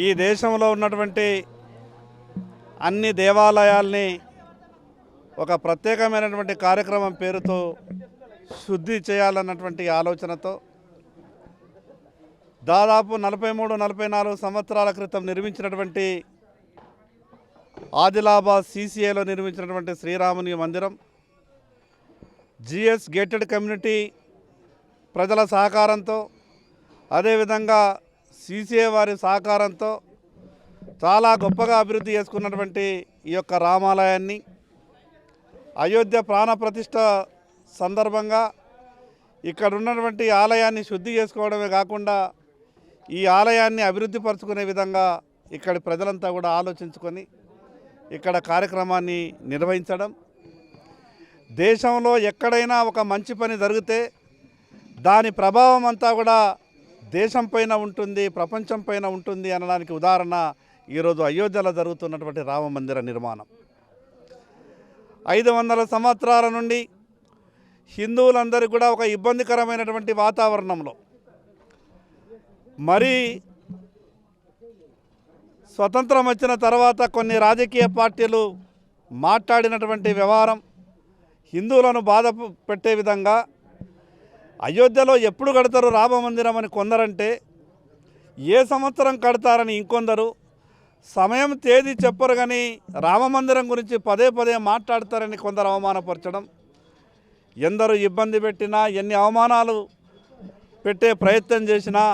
ఈ దేశంలో ఉన్నటువంటి అన్ని దేవాలయాల్ని ఒక ప్రత్యేకమైనటువంటి కార్యక్రమం పేరుతో శుద్ధి చేయాలన్నటువంటి ఆలోచనతో దాదాపు 43-44 సంవత్సరాల క్రితం నిర్మించినటువంటి ఆదిలాబాద్ CCAలో నిర్మించినటువంటి శ్రీరాముని మందిరం GS గేటెడ్ కమ్యూనిటీ ప్రజల సహకారంతో అదేవిధంగా CCA వారి సహకారంతో చాలా గొప్పగా అభివృద్ధి చేసుకున్నటువంటి ఈ యొక్క రామాలయాన్ని అయోధ్య ప్రాణ ప్రతిష్ఠ సందర్భంగా ఇక్కడ ఉన్నటువంటి ఆలయాన్ని శుద్ధి చేసుకోవడమే కాకుండా ఈ ఆలయాన్ని అభివృద్ధి పరుచుకునే విధంగా ఇక్కడి ప్రజలంతా కూడా ఆలోచించుకొని ఇక్కడ కార్యక్రమాన్ని నిర్వహించడం, దేశంలో ఎక్కడైనా ఒక మంచి పని జరిగితే దాని ప్రభావం అంతా కూడా దేశం పైన ఉంటుంది, ప్రపంచం పైన ఉంటుంది అనడానికి ఉదాహరణ ఈరోజు అయోధ్యలో జరుగుతున్నటువంటి రామ మందిర నిర్మాణం. 500 సంవత్సరాల నుండి హిందువులందరికీ కూడా ఒక ఇబ్బందికరమైనటువంటి వాతావరణంలో మరి స్వతంత్రం వచ్చిన తర్వాత కొన్ని రాజకీయ పార్టీలు మాట్లాడినటువంటి వ్యవహారం హిందువులను బాధ పెట్టే విధంగా అయోధ్యలో ఎప్పుడు కడతారు రామ మందిరం అని కొందరంటే, ఏ సంవత్సరం కడతారని ఇంకొందరు, సమయం తేదీ చెప్పరు కానీ రామమందిరం గురించి పదే పదే మాట్లాడతారని కొందరు అవమానపరచడం, ఎందరు ఇబ్బంది పెట్టినా ఎన్ని అవమానాలు పెట్టే ప్రయత్నం చేసినా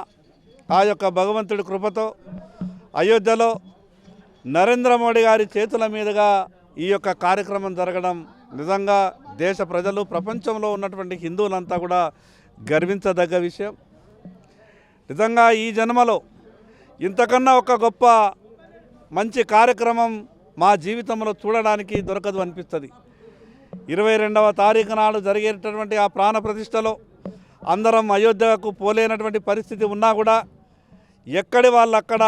ఆ యొక్క భగవంతుడి కృపతో అయోధ్యలో నరేంద్ర మోడీ గారి చేతుల మీదుగా ఈ యొక్క కార్యక్రమం జరగడం నిజంగా దేశ ప్రజలు, ప్రపంచంలో ఉన్నటువంటి హిందువులంతా కూడా గర్వించదగ్గ విషయం. నిజంగా ఈ జన్మలో ఇంతకన్నా ఒక గొప్ప మంచి కార్యక్రమం మా జీవితంలో చూడడానికి దొరకదు అనిపిస్తుంది. 22వ తారీఖు నాడు జరిగేటటువంటి ఆ ప్రాణ ప్రతిష్టలో అందరం అయోధ్యకు పోలేనటువంటి పరిస్థితి ఉన్నా కూడా ఎక్కడి వాళ్ళు అక్కడ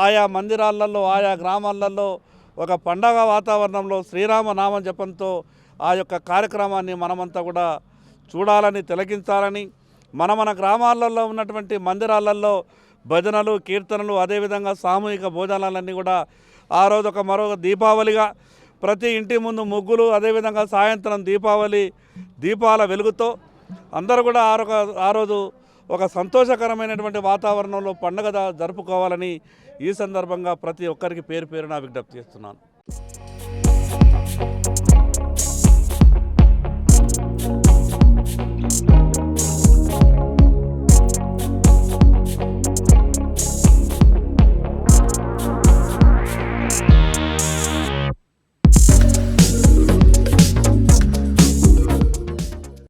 ఆయా మందిరాలలో, ఆయా గ్రామాలలో ఒక పండగ వాతావరణంలో శ్రీరామ నామ జపంతో ఆ యొక్క కార్యక్రమాన్ని మనమంతా కూడా చూడాలని, తిలకించాలని, మన గ్రామాలలో ఉన్నటువంటి మందిరాలలో భజనలు, కీర్తనలు, అదేవిధంగా సామూహిక భోజనాలన్నీ కూడా ఆ రోజు మరొక దీపావళిగా ప్రతి ఇంటి ముందు ముగ్గులు, అదేవిధంగా సాయంత్రం దీపాల వెలుగుతో అందరూ కూడా ఆ రోజు ఒక సంతోషకరమైనటువంటి వాతావరణంలో పండుగ జరుపుకోవాలని ఈ సందర్భంగా ప్రతి ఒక్కరికి పేరు పేరున విజ్ఞప్తి చేస్తున్నాను.